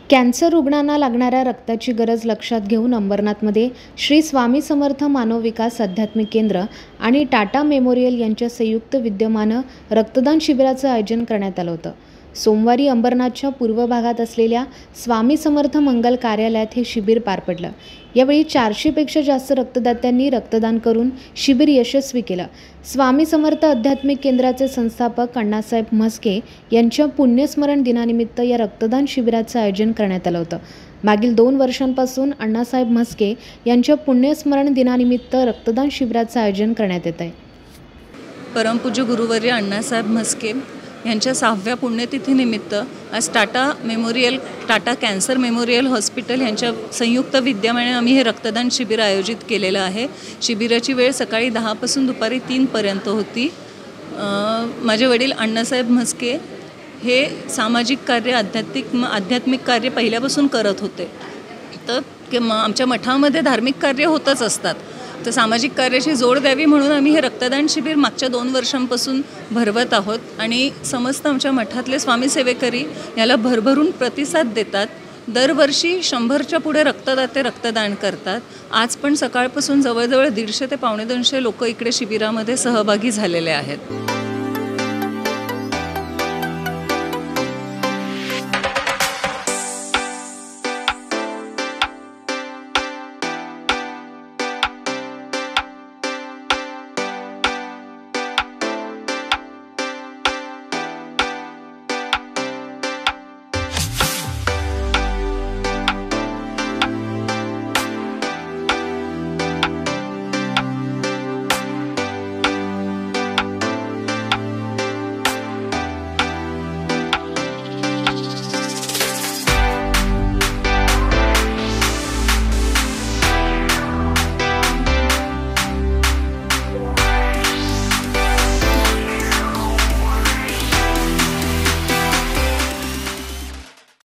Cancer रुग्णांना लागणाऱ्या रक्ताची गरज लक्षात घेऊन अंबरनाथमध्ये श्री स्वामी समर्थ मानव विकास आध्यात्मिक केंद्र आणि टाटा मेमोरियल यांच्या संयुक्त विद्यमानं रक्तदान शिबिराचं आयोजन करण्यात आलं होतं। सोमवारी अंबरनाथच्या पूर्व भागात असलेल्या स्वामी समर्थ मंगल कार्यालयात हे शिबिर पार पडलं। यावेळी 400 पेक्षा जास्त रक्तदात्यांनी रक्तदान करून शिबिर यशस्वी केलं। स्वामी समर्थ आध्यात्मिक केंद्राचे संस्थापक अण्णासाहेब म्हस्के यांच्या पुण्यस्मरण दिनानिमित्त या रक्तदान शिबिराचं आयोजन करण्यात आलं होतं। मागील 2 वर्षांपासून अण्णासाहेब म्हस्के यांच्या पुण्यस्मरण दिनानिमित्त रक्तदान शिबिराचं आयोजन करण्यात येत आहे। परमपूज्य गुरुवर्य अण्णासाहेब म्हस्के यांच्या 6व्या पुण्यतिथीनिमित्त आज टाटा कॅन्सर मेमोरियल हॉस्पिटल यांच्या संयुक्त विद्यमाने आम्ही हे रक्तदान शिबिर आयोजित केलेलं आहे। शिबिराची वेळ सकाळी 10 पासून दुपारी 3 पर्यंत होती। माझे वडील अण्णासाहेब म्हस्के हे सामाजिक कार्य आध्यात्मिक कार्य पहिल्यापासून करत होते। तर आमच्या मठामध्ये धार्मिक कार्य होतच असतात, तर सामाजिक कार्याची जोड द्यावी म्हणून आम्ही हे रक्तदान शिबिर मागच्या 2 वर्षांपासून भरवत आहोत आणि समस्त आमच्या मठातले स्वामी सेवेकरी याला भरभरून प्रतिसाद देतात। दरवर्षी 100च्या पुढे रक्तदाते रक्तदान करतात। आज पण सकाळपासून जवळजवळ 150 ते 150 लोक इकडे शिबिरामध्ये सहभागी झालेले आहेत।